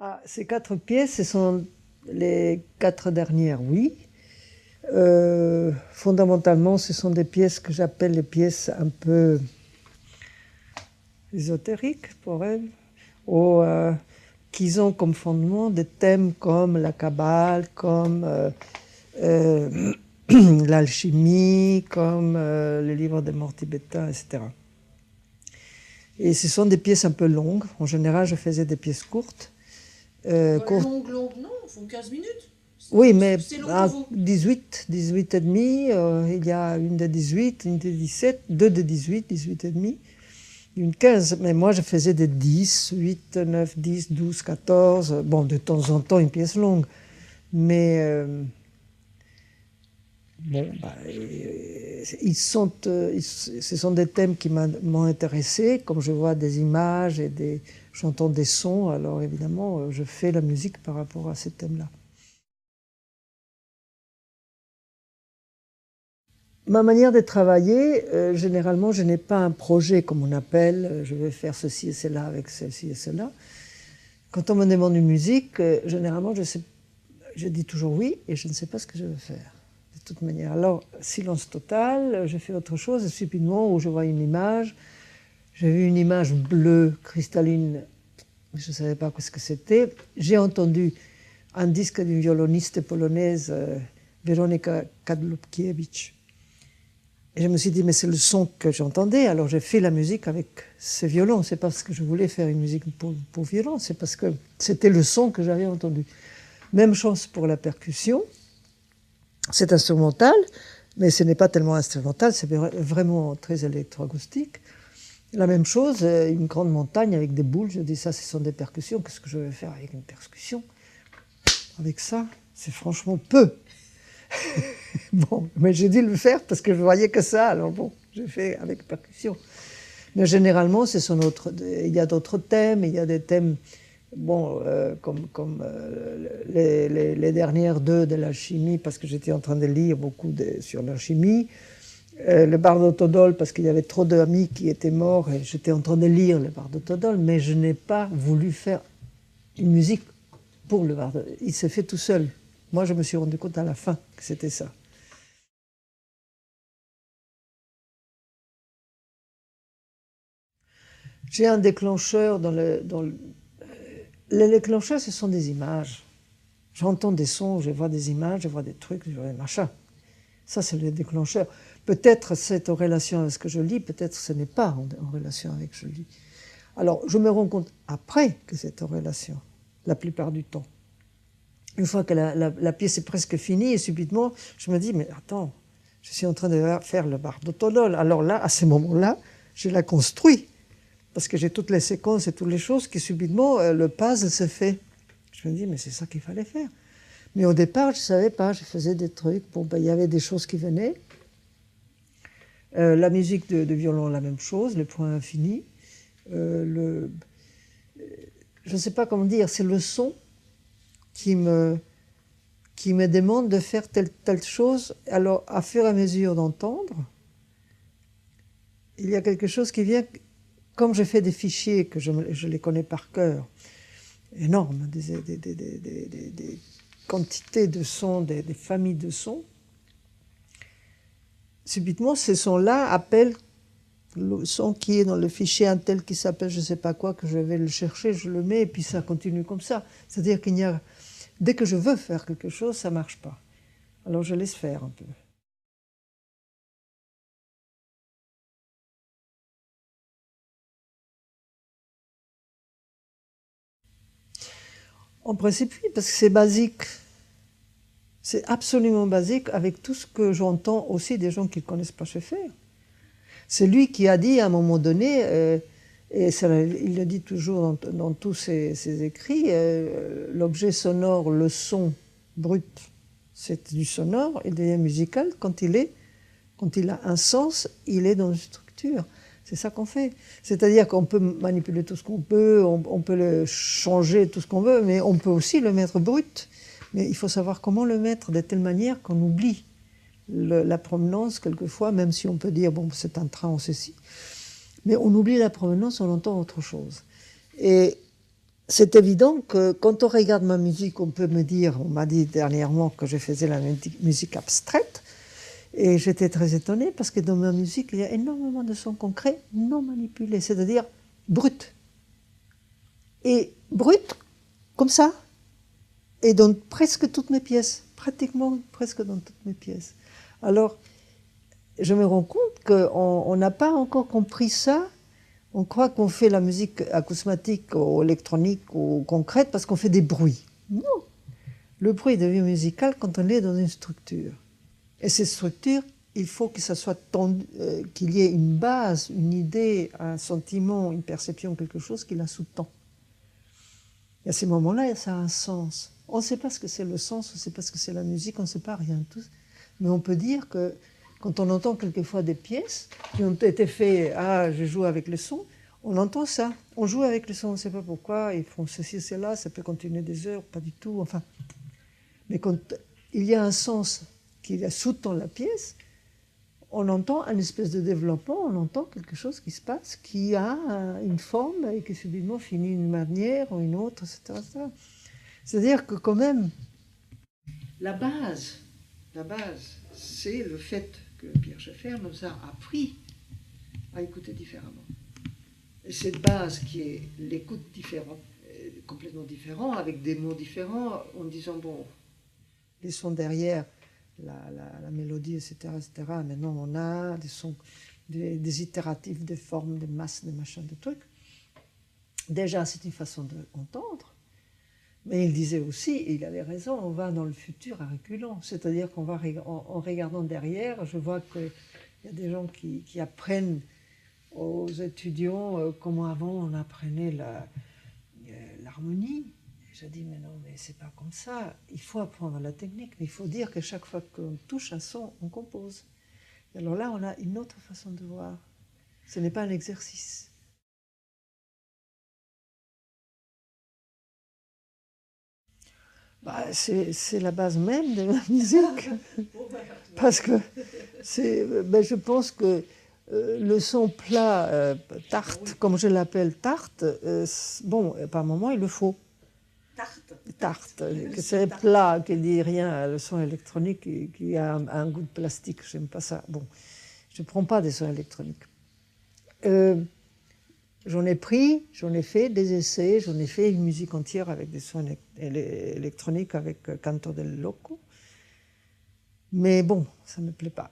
Ah, ces 4 pièces, ce sont les 4 dernières, oui. Fondamentalement, ce sont des pièces que j'appelle les pièces un peu ésotériques pour elles, ou qui ont comme fondement des thèmes comme la Kabbale, comme euh, l'alchimie, comme les livres des morts tibétains, etc. Et ce sont des pièces un peu longues. En général, je faisais des pièces courtes. Courtes. Longue, non, il faut 15 minutes. Oui, mais C'est long pour à vous. 18, 18 et demi, il y a une de 18, une de 17, deux de 18, 18 et demi, une 15. Mais moi, je faisais des 10, 8, 9, 10, 12, 14. Bon, de temps en temps, une pièce longue. Mais bon, bah, ce sont des thèmes qui m'ont intéressé. Comme je vois des images et j'entends des sons, alors évidemment, je fais la musique par rapport à ces thèmes-là. Ma manière de travailler, généralement, je n'ai pas un projet comme on appelle, je vais faire ceci et cela avec ceci et cela. Quand on me demande une musique, généralement, je dis toujours oui et je ne sais pas ce que je veux faire. De toute manière. Alors, silence total, je fais autre chose et subitement, où je vois une image, j'ai vu une image bleue, cristalline, je ne savais pas ce que c'était. J'ai entendu un disque d'une violoniste polonaise, Weronika Kadlubkiewicz. Et je me suis dit, mais c'est le son que j'entendais, alors j'ai fait la musique avec ce violon. C'est pas parce que je voulais faire une musique pour violon, c'est parce que c'était le son que j'avais entendu. Même chose pour la percussion. C'est instrumental, mais ce n'est pas tellement instrumental, c'est vraiment très électroacoustique. La même chose, une grande montagne avec des boules, je dis ça, ce sont des percussions. Qu'est-ce que je vais faire avec une percussion? Avec ça, c'est franchement peu. Bon, mais j'ai dû le faire parce que je voyais que ça, alors bon, j'ai fait avec percussion. Mais généralement, il y a d'autres thèmes, il y a des thèmes, bon, comme les dernières deux de l'alchimie, parce que j'étais en train de lire beaucoup sur l'alchimie, le Bardo Todol, parce qu'il y avait trop d'amis qui étaient morts, et j'étais en train de lire le Bardo Todol, mais je n'ai pas voulu faire une musique pour le Bardo. Il s'est fait tout seul. Moi, je me suis rendu compte à la fin que c'était ça. J'ai un déclencheur les déclencheurs, ce sont des images. J'entends des sons, je vois des images, je vois des trucs, je vois des machins. Ça, c'est le déclencheur. Peut-être c'est en relation avec ce que je lis, peut-être ce n'est pas en relation avec ce que je lis. Alors, je me rends compte après que c'est en relation, la plupart du temps. Une fois que la pièce est presque finie, et subitement, je me dis, mais attends, je suis en train de faire le Bardo Todol. Alors là, à ce moment-là, je la construis. Parce que j'ai toutes les séquences et toutes les choses qui subitement, le puzzle se fait. Je me dis, mais c'est ça qu'il fallait faire. Mais au départ, je ne savais pas, je faisais des trucs. Bon, ben, il y avait des choses qui venaient. La musique de violon, la même chose, le point infini. Je ne sais pas comment dire, c'est le son qui me, qui me demande de faire telle chose. Alors, à fur et à mesure d'entendre, il y a quelque chose qui vient, comme je fais des fichiers que je les connais par cœur, énormes, des quantités de sons, des familles de sons, subitement, ces sons-là appellent le son qui est dans le fichier un tel qui s'appelle je ne sais pas quoi, que je vais le chercher, je le mets, et puis ça continue comme ça. C'est-à-dire qu'il y a... Dès que je veux faire quelque chose, ça ne marche pas. Alors je laisse faire un peu. En principe, oui, parce que c'est basique. C'est absolument basique avec tout ce que j'entends aussi des gens qui ne connaissent pas se faire. C'est lui qui a dit à un moment donné, et il le dit toujours dans tous ses écrits, l'objet sonore, le son brut, c'est du sonore, et le musical, quand il a un sens, il est dans une structure. C'est ça qu'on fait. C'est-à-dire qu'on peut manipuler tout ce qu'on peut, on peut le changer tout ce qu'on veut, mais on peut aussi le mettre brut. Mais il faut savoir comment le mettre de telle manière qu'on oublie la provenance quelquefois, même si on peut dire, bon, c'est un train, on ceci. Mais on oublie la provenance, on entend autre chose. Et c'est évident que quand on regarde ma musique, on peut me dire, on m'a dit dernièrement que je faisais la musique abstraite, et j'étais très étonnée parce que dans ma musique, il y a énormément de sons concrets non manipulés, c'est-à-dire bruts. Et bruts, comme ça, et dans presque toutes mes pièces, pratiquement presque dans toutes mes pièces. Alors, je me rends compte qu'on n'a pas encore compris ça. On croit qu'on fait la musique acousmatique ou électronique ou concrète parce qu'on fait des bruits. Non. Le bruit devient musical quand on est dans une structure. Et cette structure, il faut que ça soit qu'il y ait une base, une idée, un sentiment, une perception, quelque chose qui la sous-tend. Et à ces moments-là, ça a un sens. On ne sait pas ce que c'est le sens, on ne sait pas ce que c'est la musique, on ne sait pas rien de tout. Mais on peut dire que quand on entend quelquefois des pièces qui ont été faites, ah, je joue avec le son, on entend ça. On joue avec le son, on ne sait pas pourquoi, ils font ceci, cela, ça peut continuer des heures, pas du tout, enfin. Mais quand il y a un sens qui sous-tend la pièce, on entend un espèce de développement, on entend quelque chose qui se passe, qui a une forme et qui subitement finit d'une manière ou une autre, etc. C'est-à-dire que quand même, la base, c'est le fait que Pierre Schaeffer nous a appris à écouter différemment. Et cette base qui est l'écoute différente, complètement différente, avec des mots différents, en disant, bon, les sons derrière, la mélodie, etc., etc. Maintenant, on a des sons, des itératifs, des formes, des masses, des machins, des trucs. Déjà, c'est une façon d'entendre. Mais il disait aussi, et il avait raison, on va dans le futur à reculons. C'est-à-dire qu'en en regardant derrière, je vois qu'il y a des gens qui apprennent aux étudiants comment avant on apprenait l'harmonie. Je dis, mais non, mais c'est pas comme ça. Il faut apprendre la technique, mais il faut dire que chaque fois qu'on touche un son, on compose. Et alors là, on a une autre façon de voir. Ce n'est pas un exercice. Bah, c'est la base même de la musique. Parce que ben, je pense que le son plat, tarte, comme je l'appelle tarte, bon, par moment, il le faut. Tarte, que c'est plat, qui ne dit rien, le son électronique qui a un goût de plastique, j'aime pas ça. Bon, je ne prends pas des sons électroniques. J'en ai pris, j'en ai fait des essais, j'en ai fait une musique entière avec des sons électroniques avec Canto del Loco. Mais bon, ça ne me plaît pas.